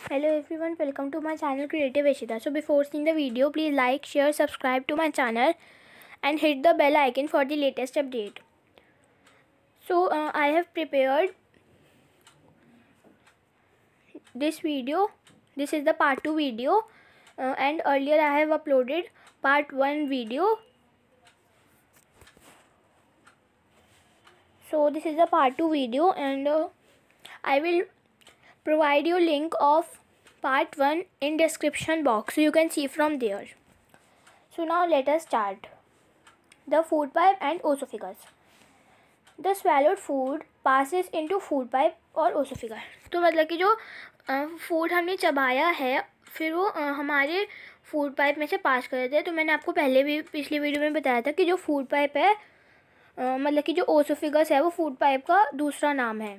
Hello everyone, welcome to my channel Creative Ishita. So before seeing the video, please like, share, subscribe to my channel and hit the bell icon for the latest update. So I have prepared this video. This is the part 2 video and earlier I have uploaded part 1 video. So this is the part 2 video and I will provide you link of part 1 in description box so you can see from there. So now let us start. The food pipe and oesophagus. The swallowed food passes into food pipe और ओसोफिगर. तो मतलब कि जो food हमने चबाया है फिर वो हमारे फूड पाइप में से पास कर देते हैं. तो मैंने आपको पहले भी पिछली वीडियो में बताया था कि जो फूड पाइप है मतलब कि जो ओसोफिगस है वो फूड पाइप का दूसरा नाम है.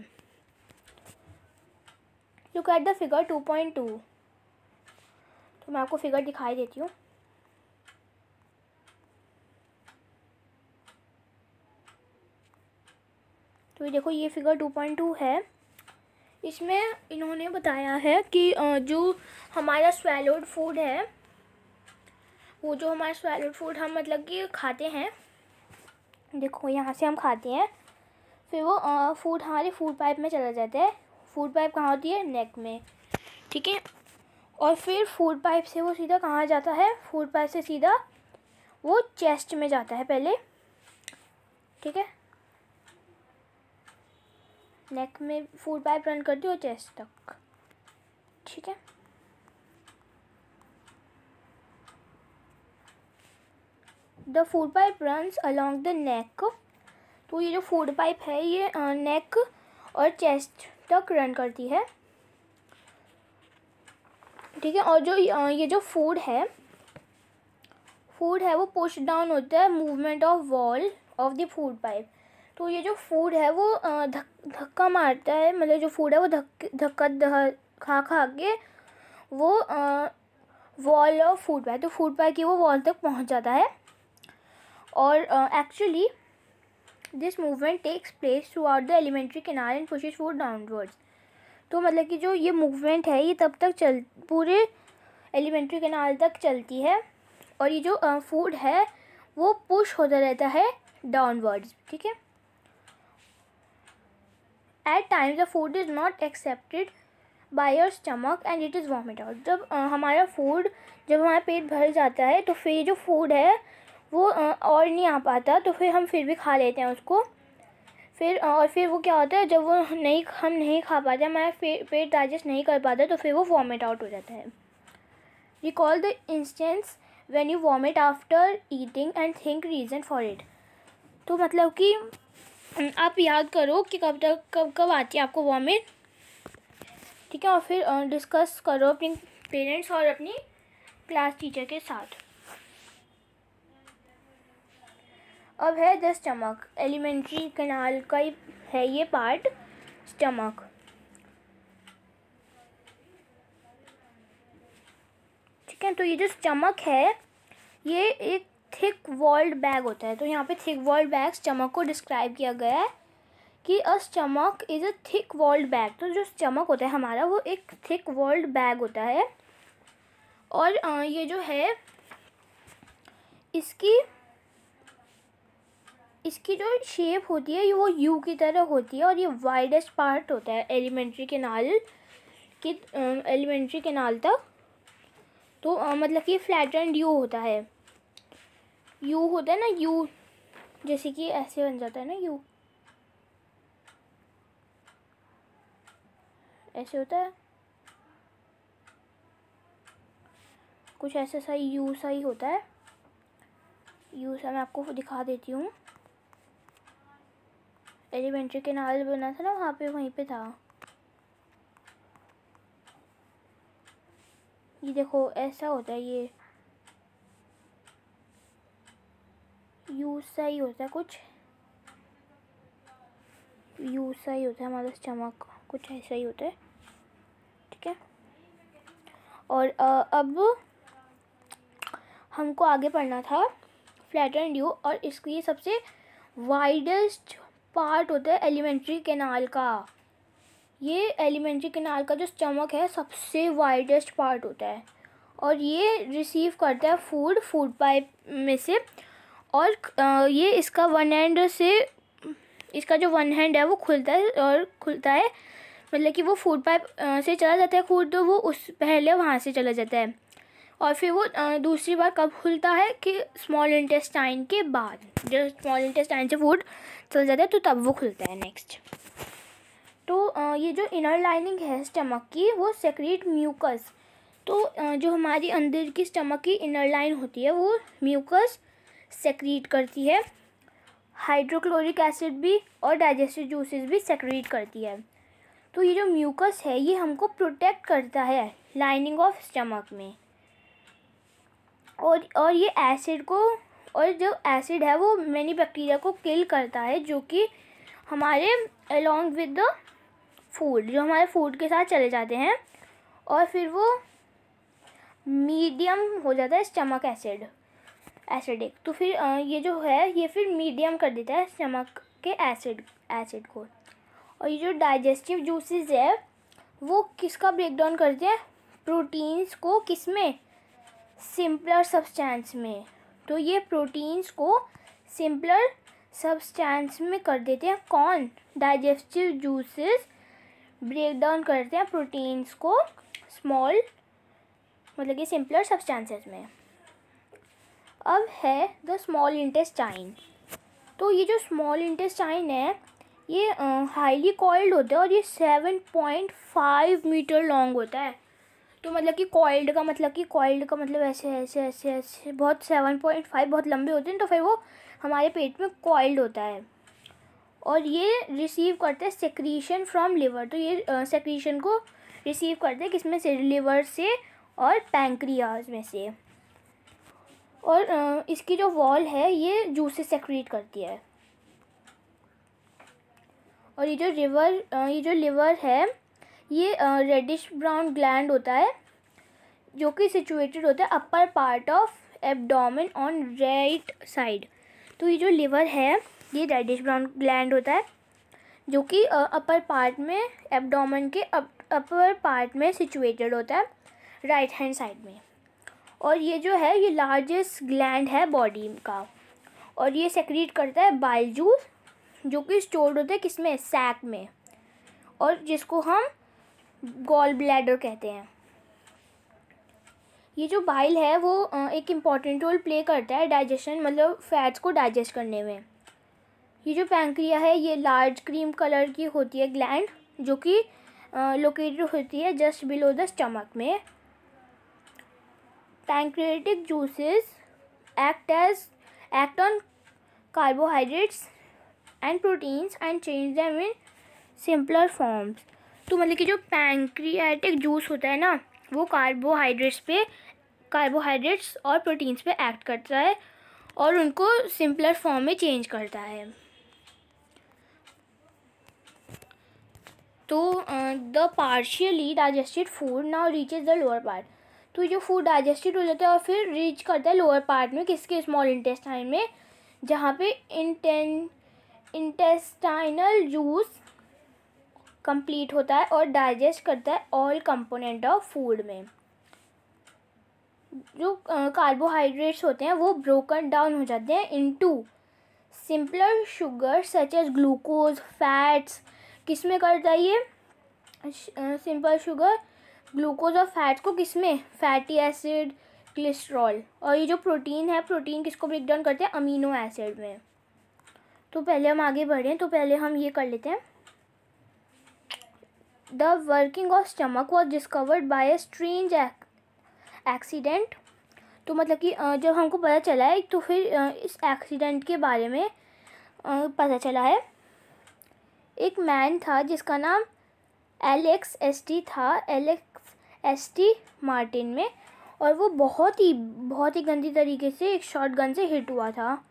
Look at the figure 2.2. तो मैं आपको फिगर दिखाई देती हूँ. तो ये देखो, ये फिगर 2.2 है. इसमें इन्होंने बताया है कि जो हमारा स्वेलोड फूड है वो जो हमारा स्वेलोड फूड हम मतलब कि खाते हैं, देखो यहाँ से हम खाते हैं, फिर वो फूड हमारे फूड पाइप में चला जाता है. फूड पाइप कहाँ होती है? नेक में. ठीक है. और फिर फूड पाइप से वो सीधा कहाँ जाता है? फूड पाइप से सीधा वो चेस्ट में जाता है पहले. ठीक है. नेक में फूड पाइप रन करती है और चेस्ट तक. ठीक है. The food pipe runs along the neck. तो ये जो फूड पाइप है ये नेक और चेस्ट तक रन करती है. ठीक है. और जो ये जो फूड है वो पुश डाउन होता है movement of wall of the food pipe. तो ये जो फूड है वो धक्का मारता है, मतलब जो फूड है वो धक्का खा के वो वॉल ऑफ फूड पाइप, तो फूड पाइप की वो वॉल तक पहुंच जाता है. और actually this movement takes place throughout the alimentary canal and pushes food downwards. तो मतलब कि जो ये मूवमेंट है ये तब तक पूरे एलिमेंट्री कैनाल तक चलती है और ये जो फूड है वो पुश होता रहता है डाउनवर्ड्स. ठीक है. At times the food is not accepted by your stomach and it is vomit out. जब हमारा फूड, जब हमारा पेट भर जाता है तो फिर जो फूड है वो और नहीं आ पाता, तो फिर हम फिर भी खा लेते हैं उसको. फिर वो क्या होता है, जब वो हम नहीं खा पाते, हमारा पेट डाइजेस्ट नहीं कर पाता, तो फिर वो वॉमिट आउट हो जाता है. Recall the instance when you vomit after eating and think reason for it. तो मतलब कि आप याद करो कि कब आती है आपको वॉमिट. ठीक है. और फिर डिस्कस करो अपने पेरेंट्स और अपनी क्लास टीचर के साथ. अब है द स्टमक. एलिमेंट्री कैनाल का है ये पार्ट, स्टमक. ठीक है. तो ये जो स्टमक है ये एक थिक वॉल्ड बैग होता है. तो यहाँ पे थिक वॉल्ड बैग स्टमक को डिस्क्राइब किया गया है कि a stomach is a thick walled bag. तो जो स्टमक होता है हमारा वो एक थिक वॉल्ड बैग होता है. और ये जो है इसकी जो शेप होती है वो यू की तरह होती है और ये वाइडेस्ट पार्ट होता है एलिमेंट्री कैनाल तक. तो मतलब कि फ्लैटेंड यू होता है. यू होता है ना, यू जैसे कि ऐसे बन जाता है ना, यू ऐसे होता है कुछ ऐसा सा, यू सा ही होता है. यू सा मैं आपको दिखा देती हूँ. एलिमेंट्री कैनाल बना था ना वहाँ पे, वहीं पे था. ये देखो ऐसा होता है, ये यू सा ही होता है, कुछ यू सा ही होता है हमारा स्टमक, कुछ ऐसा ही होता है. ठीक है. और अब हमको आगे पढ़ना था फ्लैटेंड यू, और इसकी सबसे वाइडेस्ट पार्ट होता है एलिमेंट्री कैनाल का. ये एलिमेंट्री कैनाल का जो स्टमक है सबसे वाइडेस्ट पार्ट होता है और ये रिसीव करता है फूड पाइप में से। और ये इसका वन हैंड से, इसका जो वन हैंड है वो खुलता है मतलब कि वो फूड पाइप से चला जाता है फूड, तो वो उस पहले वहाँ से चला जाता है और फिर वो दूसरी बार कब खुलता है कि स्मॉल इंटेस्टाइन के बाद, जब स्मॉल इंटेस्टाइन से फूड चल जाता है तो तब वो खुलता है नेक्स्ट। तो ये जो इनर लाइनिंग है स्टमक की वो सेक्रेट म्यूकस। तो जो हमारी अंदर की स्टमक की इनर लाइन होती है वो म्यूकस सेक्रेट करती है, हाइड्रोक्लोरिक एसिड भी और डाइजेस्टिव जूसेस भी सेक्रेट करती है। तो ये जो म्यूकस है ये हमको प्रोटेक्ट करता है लाइनिंग ऑफ स्टमक में। और ये एसिड को, और जो एसिड है वो मैनी बैक्टीरिया को किल करता है जो कि हमारे अलोंग विद द फूड, जो हमारे फूड के साथ चले जाते हैं और फिर वो मीडियम हो जाता है स्टमक एसिडिक। तो फिर ये जो है ये फिर मीडियम कर देता है स्टमक के एसिड को। और ये जो डाइजेस्टिव जूसेस है वो किसका ब्रेक डाउन करते हैं, प्रोटीन्स को, किसमें, सिंपलर सब्सटेंस में। तो ये प्रोटीन्स को सिंपलर सब्सटेंस में कर देते हैं कौन, डाइजेस्टिव जूसेस ब्रेक डाउन करते हैं प्रोटीन्स को स्मॉल मतलब कि सिंपलर सब्सटेंसेस में। अब है द स्मॉल इंटेस्टाइन। तो ये जो स्मॉल इंटेस्टाइन है ये हाईली कॉइल्ड होता है और ये 7.5 मीटर लॉन्ग होता है। तो मतलब कि कॉइल्ड का मतलब ऐसे ऐसे ऐसे ऐसे बहुत 7.5 बहुत लंबे होते हैं, तो फिर वो हमारे पेट में कॉइल्ड होता है। और ये रिसीव करते हैं सेक्रीशन फ्रॉम लिवर। तो ये सेक्रीशन को रिसीव करते हैं किसमें से, लिवर से और पैंक्रियाज में से। और इसकी जो वॉल है ये जूसेस सेक्रीट करती है। और ये जो लिवर है ये रेडिश ब्राउन ग्लैंड होता है जो कि सिचुएटेड होता है upper part of abdomen on right side. तो ये जो लिवर है ये रेडिश ब्राउन ग्लैंड होता है जो कि अपर पार्ट में, एब्डोमेन के अपर पार्ट में सिचुएटेड होता है राइट हैंड साइड में। और ये जो है ये लार्जेस्ट ग्लैंड है बॉडी का और ये सेक्रीट करता है बाइल जूस जो कि स्टोर्ड होता है किसमें, सैक में, और जिसको हम गॉल ब्लैडर कहते हैं। ये जो बाइल है वो एक इम्पॉर्टेंट रोल प्ले करता है डाइजेशन मतलब फैट्स को डाइजेस्ट करने में। ये जो पैंक्रिया है ये लार्ज क्रीम कलर की होती है ग्लैंड जो कि लोकेटेड होती है जस्ट बिलो द स्टमक में। Pancreatic juices act on carbohydrates and proteins and change them in simpler forms. तो मतलब कि जो पैंक्रियाटिक जूस होता है ना वो कार्बोहाइड्रेट्स और प्रोटीन्स पे एक्ट करता है और उनको सिंपलर फॉर्म में चेंज करता है। तो the partially digested food now reaches the lower part. तो जो फूड डाइजेस्टेड हो जाता है और फिर रीच करता है लोअर पार्ट में, किसके, स्मॉल इंटेस्टाइन में, जहाँ पे इंटेस्टाइनल जूस कंप्लीट होता है और डाइजेस्ट करता है ऑल कंपोनेंट ऑफ फूड में। जो कार्बोहाइड्रेट्स होते हैं वो ब्रोकन डाउन हो जाते हैं into simpler sugar such as glucose, fats. किस में करता है ये सिंपल शुगर, ग्लूकोज और फैट्स को किसमें, फैटी एसिड, कोलेस्ट्रॉल। और ये जो प्रोटीन है, प्रोटीन किसको ब्रेक डाउन करते हैं, अमीनो एसिड में। तो पहले हम आगे बढ़ें तो पहले हम ये कर लेते हैं। The working of stomach was discovered by a strange accident. तो मतलब कि जब हमको पता चला है तो फिर इस एक्सीडेंट के बारे में पता चला है। एक मैन था जिसका नाम एलेक्स एस टी मार्टिन में, और वो बहुत ही गंदी तरीके से एक शॉटगन से हिट हुआ था।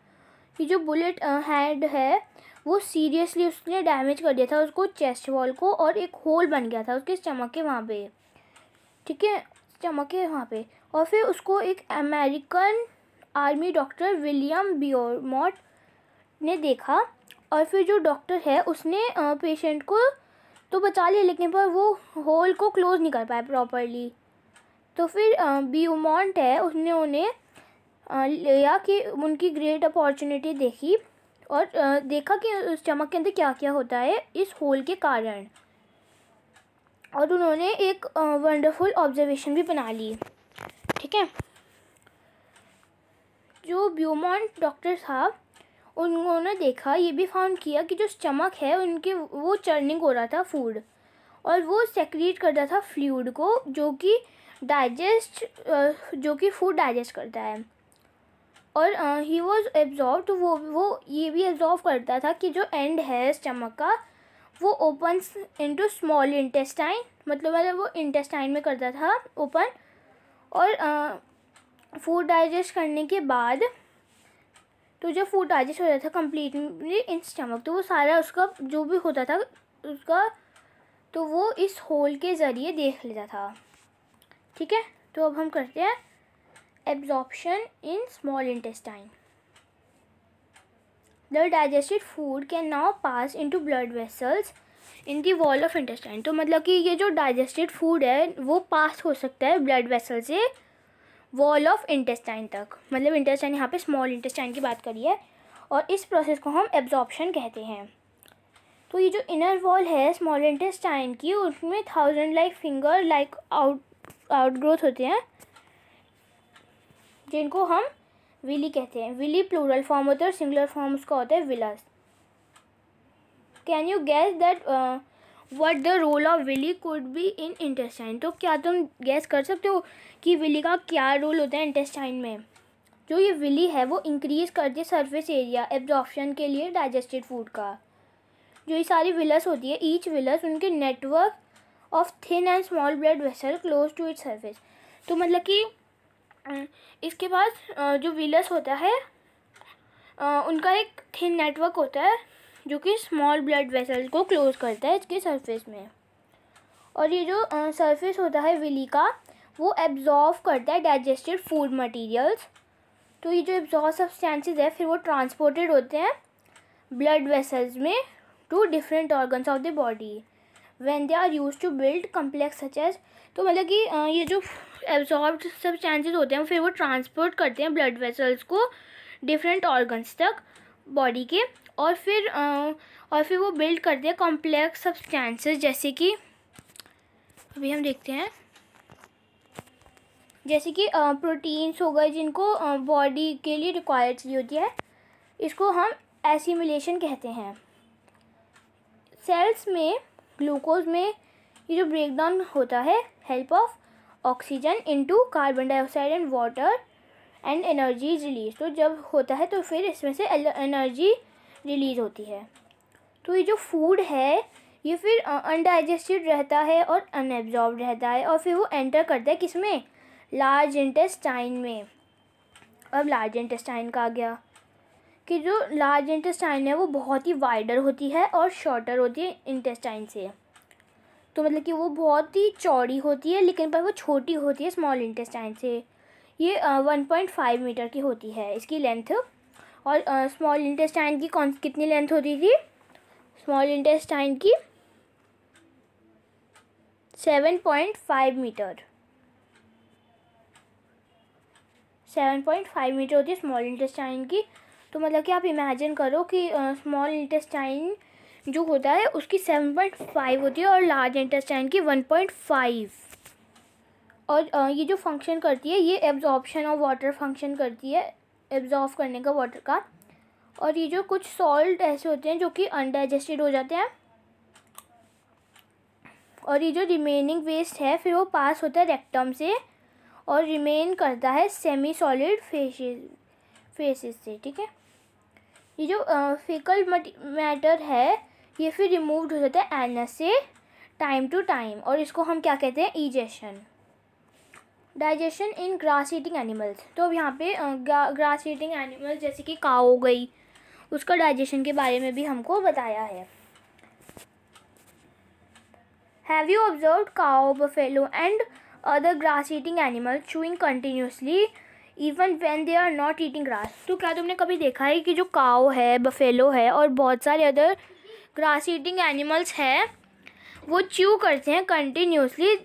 ये जो बुलेट हेड है वो सीरियसली उसने डैमेज कर दिया था उसको, चेस्ट वॉल को, और एक होल बन गया था उसके स्टमक के वहाँ पे, ठीक है, स्टमक के वहाँ पे। और फिर उसको एक अमेरिकन आर्मी डॉक्टर विलियम बियोमॉट ने देखा, और फिर जो डॉक्टर है उसने पेशेंट को तो बचा लिया, लेकिन पर वो होल को क्लोज़ नहीं कर पाए प्रॉपरली। तो फिर ब्यूमॉन्ट है, उसने उन्हें लिया कि उनकी ग्रेट अपॉर्चुनिटी देखी और देखा कि उस चमक के अंदर क्या क्या होता है इस होल के कारण, और उन्होंने एक वंडरफुल ऑब्जर्वेशन भी बना ली। ठीक है, जो ब्यूमॉन्ट डॉक्टर था उन्होंने देखा, ये भी फाउंड किया कि जो चमक है उनके वो चर्निंग हो रहा था फूड, और वो सेक्रीट करता था फ्लूइड को जो कि फूड डाइजेस्ट करता है। और ही वॉज एब्जॉर्ब, तो वो ये भी एब्जॉर्व करता था कि जो एंड है इस चमक का वो ओपन्स इनटू स्मॉल इंटेस्टाइन, मतलब वो इंटेस्टाइन में करता था ओपन, और फूड डाइजेस्ट करने के बाद तो जब फूड डाइजेस्ट हो जाता था कम्प्लीटली इन स्टमक, तो वो सारा उसका जो भी होता था उसका तो वो इस होल के ज़रिए देख लेता था। ठीक है, तो अब हम करते हैं absorption in small intestine. The digested food can now pass into blood vessels in the wall of intestine. तो मतलब कि ये जो डाइजेस्टेड फूड है वो पास हो सकता है ब्लड वेसल से वॉल ऑफ इंटेस्टाइन तक, मतलब इंटेस्टाइन यहाँ पे स्मॉल इंटेस्टाइन की बात करी है, और इस प्रोसेस को हम एब्जॉर्प्शन कहते हैं। तो ये जो इनर वॉल है स्मॉल इंटेस्टाइन की, उसमें 1000 लाइक फिंगर लाइक आउटग्रोथ होते हैं जिनको हम विली कहते हैं। विली प्लूरल फॉर्म होता है और सिंगुलर फॉर्म उसका होता है villus. Can you guess that what the role of villi could be in intestine. तो क्या तुम गैस कर सकते हो कि विली का क्या रोल होता है इंटेस्टाइन में। जो ये विली है वो इंक्रीज़ करती है सरफेस एरिया एब्जॉर्प्शन के लिए डाइजेस्टेड फूड का। जो ये सारी विलस होती है, ईच विलस उनके network of thin and small blood vessel close to its surface. तो मतलब कि इसके पास जो विलस होता है उनका एक थिन नेटवर्क होता है जो कि स्मॉल ब्लड वेसल को क्लोज करता है इसके सरफेस में, और ये जो सरफेस होता है विली का वो एब्जॉर्व करता है डाइजेस्टेड फूड मटेरियल्स। तो ये जो एब्जॉर्व सब्सटेंसेस है फिर वो ट्रांसपोर्टेड होते हैं ब्लड वेसल्स में to different organs of the body when they are used to build complex such as. तो मतलब कि ये जो एब्जॉर्ब्ड सब्सटेंसेस होते हैं फिर वो ट्रांसपोर्ट करते हैं ब्लड वेसल्स को डिफरेंट ऑर्गन्स तक बॉडी के, और फिर वो बिल्ड करते हैं कॉम्प्लेक्स सब्सटेंसेस, जैसे कि अभी हम देखते हैं, जैसे कि प्रोटीन्स हो गए जिनको बॉडी के लिए रिक्वायर्ड चाहिए होती है। इसको हम एसिमिलेशन कहते हैं। सेल्स में ग्लूकोज में ये जो ब्रेकडाउन होता है help of oxygen into carbon dioxide and water and energy release. तो जब होता है तो फिर इसमें से एनर्जी रिलीज होती है। तो ये जो फूड है ये फिर अनडाइजेस्टेड रहता है और अनएब्जॉर्ब्ड रहता है, और फिर वो एंटर करता है किसमें, लार्ज इंटेस्टाइन में। अब लार्ज इंटेस्टाइन का आ गया कि जो लार्ज इंटेस्टाइन है वो बहुत ही वाइडर होती है और शॉर्टर होती है इंटेस्टाइन से। तो मतलब कि वो बहुत ही चौड़ी होती है लेकिन पर वो छोटी होती है स्मॉल इंटेस्टाइन से। ये 1.5 मीटर की होती है इसकी लेंथ, और स्मॉल इंटेस्टाइन की कितनी लेंथ होती थी, स्मॉल इंटेस्टाइन की 7.5 मीटर, 7.5 मीटर होती है स्मॉल इंटेस्टाइन की। तो मतलब कि आप इमेजिन करो कि स्मॉल इंटेस्टाइन जो होता है उसकी 7.5 होती है और लार्ज इंटेस्टाइन की 1.5। और ये जो फंक्शन करती है ये एब्जॉर्प्शन ऑफ वाटर फंक्शन करती है, एब्जॉर्ब करने का वाटर का। और ये जो कुछ सॉल्ट ऐसे होते हैं जो कि अनडाइजेस्टेड हो जाते हैं, और ये जो रिमेनिंग वेस्ट है फिर वो पास होता है रेक्टम से और रिमेन करता है सेमी सॉलिड फेसेस से। ठीक है, ये जो फीकल मैटर है ये फिर रिमूव्ड हो जाता है एनस से टाइम टू टाइम, और इसको हम क्या कहते हैं, ईजेशन। डाइजेशन इन ग्रास ईटिंग एनिमल्स। तो अब यहाँ पे ग्रास ईटिंग एनिमल्स जैसे कि काऊ हो गई, उसका डाइजेशन के बारे में भी हमको बताया है। Have you observed cow, buffalo and other grass eating animal chewing continuously even when they are not eating grass. तो क्या तुमने कभी देखा है कि जो काऊ है, बफेलो है और बहुत सारे अदर ग्रास ईटिंग एनिमल्स हैं वो च्यू करते हैं continuously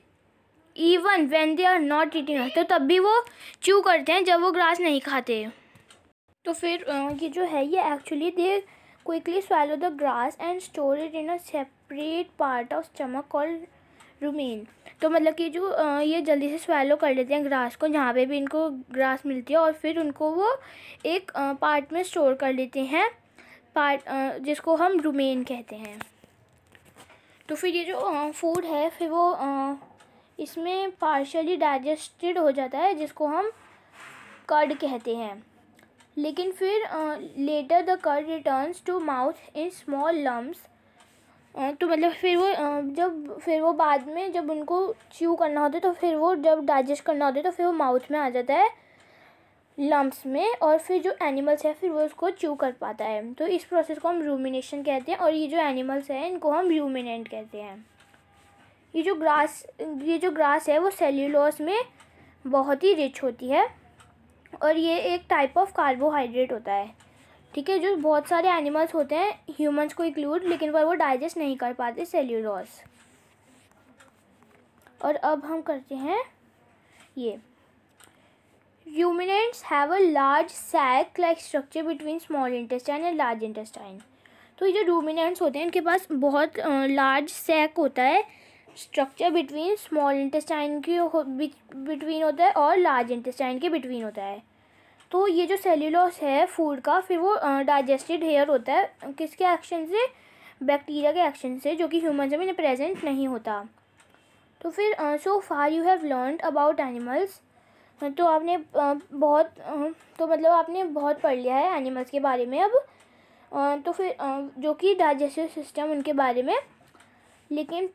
even when they are not eating, तो तब भी वो च्यू करते हैं जब वो ग्रास नहीं खाते। तो फिर ये जो है ये actually they quickly swallow the grass and store it in a separate part of stomach called rumen. तो मतलब कि जो ये जल्दी से swallow कर लेते हैं ग्रास को जहाँ पे भी इनको ग्रास मिलती है, और फिर उनको वो एक पार्ट में स्टोर कर लेते हैं, पार्ट जिसको हम रुमेन कहते हैं। तो फिर ये जो फूड है फिर वो इसमें पार्शियली डाइजेस्टेड हो जाता है, जिसको हम कर्ड कहते हैं। लेकिन फिर later the curd returns to mouth in small lumps. तो मतलब फिर वो बाद में जब उनको च्यू करना होता है, तो फिर वो जब डाइजेस्ट करना होता है तो फिर वो माउथ में आ जाता है लम्प्स में, और फिर जो एनिमल्स है फिर वो उसको च्यू कर पाता है। तो इस प्रोसेस को हम रूमिनेशन कहते हैं, और ये जो एनिमल्स हैं इनको हम रूमिनेंट कहते हैं। ये जो ग्रास है वो सेल्यूलोज में बहुत ही रिच होती है, और ये एक टाइप ऑफ कार्बोहाइड्रेट होता है, ठीक है, जो बहुत सारे एनिमल्स होते हैं ह्यूमंस को इंक्लूड, लेकिन पर वो डाइजेस्ट नहीं कर पाते सेल्यूलोज। और अब हम करते हैं ये ruminants have a large sac like structure between small intestine and large intestine। तो ये जो ruminants होते हैं इनके पास बहुत लार्ज सैक होता है, स्ट्रक्चर बिटवीन स्मॉल इंटेस्टाइन के बिटवीन होता है और लार्ज इंटेस्टाइन के बिटवीन होता है। तो ये जो सेल्यूलोज है फूड का फिर वो डाइजेस्टेड हेयर होता है, किसके एक्शन से, बैक्टीरिया के एक्शन से, जो कि ह्यूमन्स में प्रेजेंट नहीं होता। तो फिर so far you have learned about animals. तो आपने आपने बहुत पढ़ लिया है एनिमल्स के बारे में अब। तो फिर जो कि डाइजेस्टिव सिस्टम उनके बारे में, लेकिन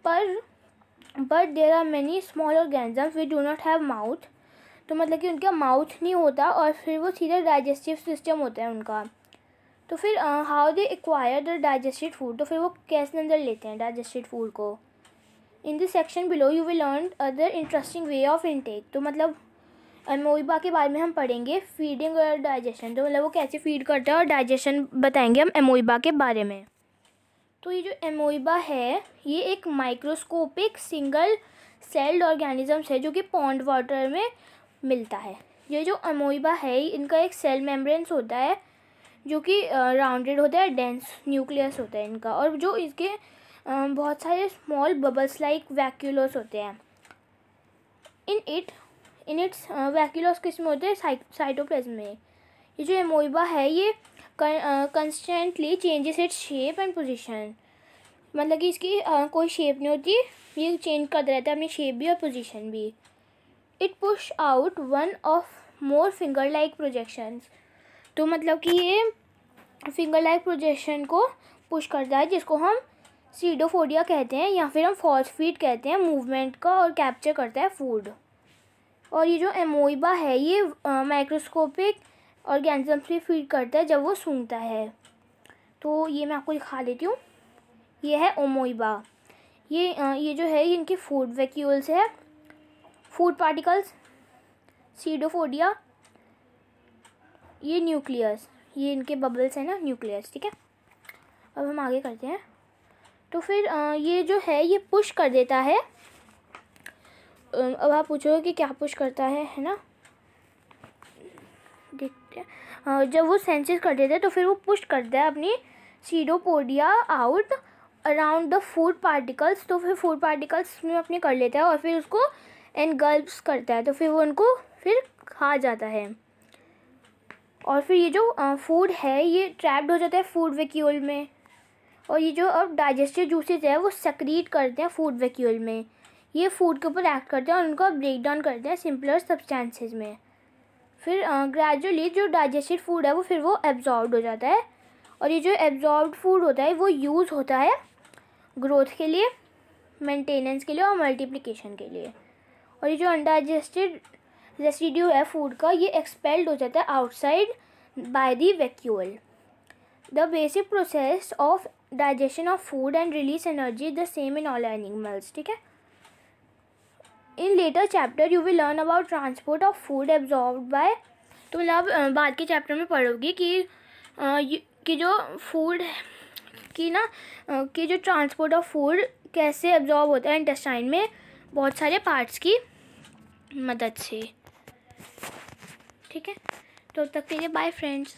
but there are many small organisms we do not have mouth. तो मतलब कि उनका माउथ नहीं होता और फिर वो सीधा डाइजेस्टिव सिस्टम होता है उनका। तो फिर how they acquire the digested food. तो फिर वो कैसे अंदर लेते हैं डाइजेस्टेड फूड को। In this section below you will learn other interesting way of intake. तो मतलब एमोइबा के बारे में हम पढ़ेंगे, फीडिंग और डाइजेशन। तो मतलब वो कैसे फीड करता है और डाइजेशन बताएंगे हम एमोइबा के बारे में। तो ये जो एमोइबा है ये एक माइक्रोस्कोपिक सिंगल सेल्ड ऑर्गेनिजम्स है जो कि पॉन्ड वाटर में मिलता है। ये जो एमोइबा है इनका एक सेल मेम्ब्रेन्स होता है जो कि राउंडेड होता है, डेंस न्यूक्लियस होता है इनका, और जो इसके बहुत सारे स्मॉल बबल्स लाइक वैक्यूलोस होते हैं। इन इट्स वैक्यूलोस किसमें होते हैं, साइटोप्लाज्म में। ये जो एमोइबा है ये constantly changes its shape and position. मतलब कि इसकी कोई शेप नहीं होती, ये चेंज करता रहता है अपनी शेप भी और पोजीशन भी। It push out one of more finger like projections. तो मतलब कि ये फिंगर लाइक प्रोजेक्शन को पुश करता है, जिसको हम सीडोफोडिया कहते हैं या फिर हम फॉल्स फीड कहते हैं, मूवमेंट का, और कैप्चर करता है फूड। और ये जो एमोइबा है ये माइक्रोस्कोपिक ऑर्गेनिज्म से फीड करता है जब वो सूंघता है। तो ये मैं आपको दिखा देती हूँ, ये है ओमोइबा। ये जो है इनके फूड वैक्यूल्स है, फूड पार्टिकल्स, सीडोफोडिया, ये न्यूक्लियस, ये इनके बबल्स है ना, न्यूक्लियस, ठीक है। अब हम आगे करते हैं। तो फिर ये जो है ये पुश कर देता है। अब आप पूछोगे कि क्या पुश करता है ना, देखते हैं। जब वो सेंसेस कर देता है तो फिर वो पुश करता है अपनी pseudopodia out around the food particles. तो फिर फूड पार्टिकल्स में अपने कर लेता है और फिर उसको एनगल्प्स करता है, तो फिर वो उनको फिर खा जाता है। और फिर ये जो फूड है ये ट्रैप्ड हो जाता है फूड वैक्यूल में, और ये जो अब डाइजेस्टिव जूसेस है वो सेक्रीट करते हैं फूड वैक्यूल में। ये फूड के ऊपर एक्ट करते हैं और उनको ब्रेक डाउन करते हैं सिंपलर सब्सटेंसेस में। फिर ग्रेजुअली जो डाइजेस्टेड फूड है वो फिर वो एब्जॉर्ब्ड हो जाता है, और ये जो एब्जॉर्ब्ड फूड होता है वो यूज़ होता है ग्रोथ के लिए, मेंटेनेंस के लिए और मल्टीप्लिकेशन के लिए। और ये जो अनडाइजेस्टेड रेसिड्यू है फूड का ये एक्सपेल्ड हो जाता है outside by the vacuole. The basic process of digestion of food and release energy the same in all animals, ठीक है। In later chapter you will learn about transport of food absorbed by. तो मतलब बाद के chapter में पढ़ोगी कि जो food कि ना कि जो ट्रांसपोर्ट ऑफ फूड कैसे एब्जॉर्ब होता है इंटेस्टाइन में बहुत सारे पार्ट्स की मदद से। ठीक है, तो तब तक के लिए बाय फ्रेंड्स।